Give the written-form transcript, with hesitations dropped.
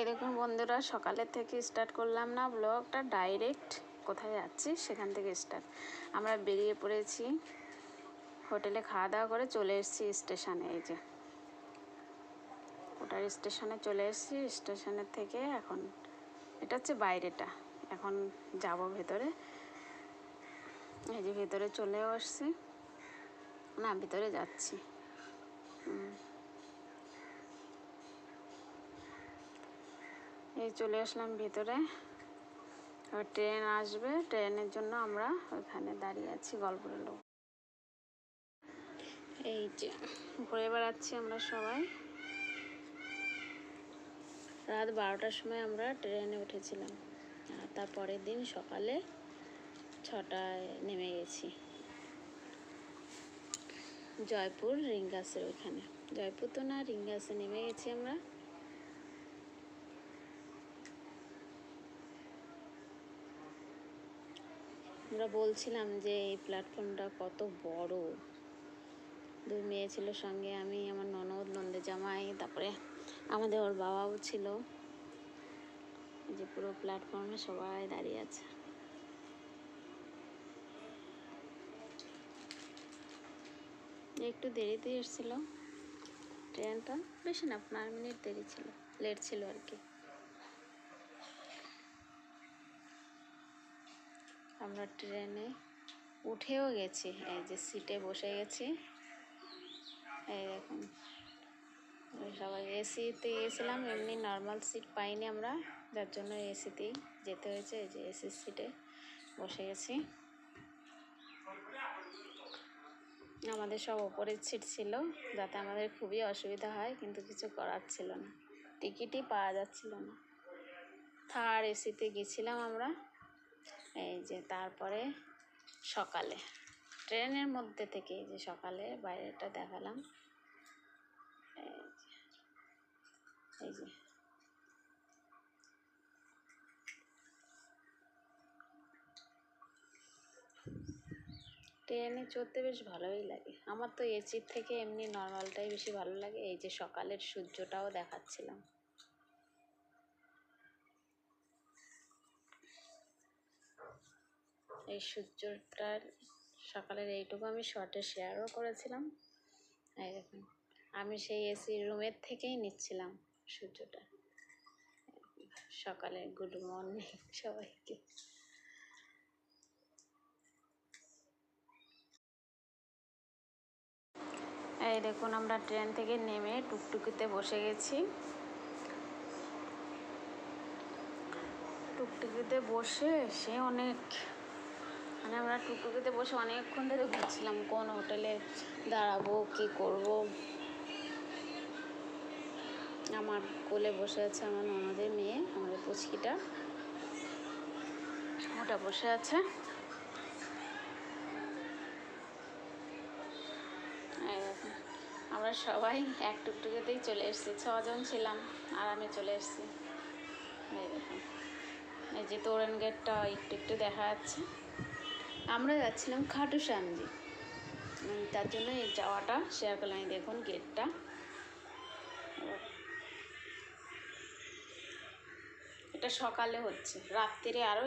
এই দেখুন বন্ধুরা, সকালের থেকে স্টার্ট করলাম না ব্লগটা, ডাইরেক্ট কোথায় যাচ্ছি সেখান থেকে স্টার্ট। আমরা বেরিয়ে পড়েছি, হোটেলে খাওয়া দাওয়া করে চলে এসেছি স্টেশনে। এই যে ওটার স্টেশনে চলে এসেছি। স্টেশনের থেকে এখন এটা হচ্ছে বাইরেটা, এখন যাব ভেতরে। এই যে ভেতরে চলেও আসছি, না ভিতরে যাচ্ছি। এই চলে আসলাম ভিতরে। এবার ট্রেন আসবে, ট্রেনের জন্য আমরা ওইখানে দাঁড়িয়ে আছি, গল্পের লোক। এই যে ঘুরে বেড়াচ্ছি আমরা সবাই। রাত 12টার সময় আমরা ট্রেনে উঠেছিলাম, আর তার পরের দিন সকালে 6টায় নেমে গেছি জয়পুর রিঙ্গাসের ওইখানে। জয়পুর তো না, রিঙ্গাসে নেমে গেছি আমরা। আমরা বলছিলাম যে এই প্ল্যাটফর্মটা কত বড়। দুই মেয়ে ছিল সঙ্গে, আমি, আমার ননদ, নন্দে জামাই, তারপরে আমাদের ওর বাবাও ছিল। এই যে পুরো প্ল্যাটফর্মে সবাই দাঁড়িয়ে আছে। একটু দেরিতে এসেছিল ট্রেনটা, বেশি না, 15 মিনিট দেরি ছিল, লেট ছিল আর কি। আমরা ট্রেনে উঠেও গেছি, এই যে সিটে বসে গেছি। এই দেখুন সবাই এসিতে গেছিলাম, এমনি নর্মাল সিট পাইনি আমরা, যার জন্য এসিতেই যেতে হয়েছে। এই যে এসি সিটে বসে গেছি। আমাদের সব ওপরের সিট ছিল, যাতে আমাদের খুবই অসুবিধা হয়, কিন্তু কিছু করার ছিল না, টিকিটই পাওয়া যাচ্ছিল না। থার্ড এসিতে গেছিলাম আমরা। এই যে তারপরে সকালে ট্রেনের মধ্যে থেকে এই যে সকালে বাইরেটা দেখালাম। এই যে ট্রেনে চড়তে বেশ ভালোই লাগে। আমার তো এসির থেকে এমনি নর্মালটাই বেশি ভালো লাগে। এই যে সকালের সূর্যটাও দেখাচ্ছিলাম। এই সূর্যটার সকালের এইটুকু আমি শর্টে শেয়ারও করেছিলাম। এই দেখুন, আমি সেই এসি রুমের থেকেই নিচ্ছিলাম সূর্যটা। সকালে গুড মর্নিং সবাইকে। এই দেখুন আমরা ট্রেন থেকে নেমে টুকটুকিতে বসে গেছি। টুকটুকিতে বসে সে অনেক, মানে আমরা টুকটুকিতে বসে অনেকক্ষণ ধরে ঘুরছিলাম কোন হোটেলে দাঁড়াবো, কী করব। আমার কোলে বসে আছে আমার ননদের মেয়ে, আমাদের পুচকিটা, ওটা বসে আছে। আমরা সবাই এক টুকটুকিতেই চলে এসেছি, 6 জন ছিলাম, আর আমি চলে এসেছি। এই দেখুন, এই যে তোরণ গেটটা একটু একটু দেখা যাচ্ছে। আমরা যাচ্ছিলাম খাটু শ্যামজি, তার জন্য এই যাওয়াটা শেয়ার করলাম। এই দেখুন গেটটা। এটা সকালে হচ্ছে, রাত্রিরে আরও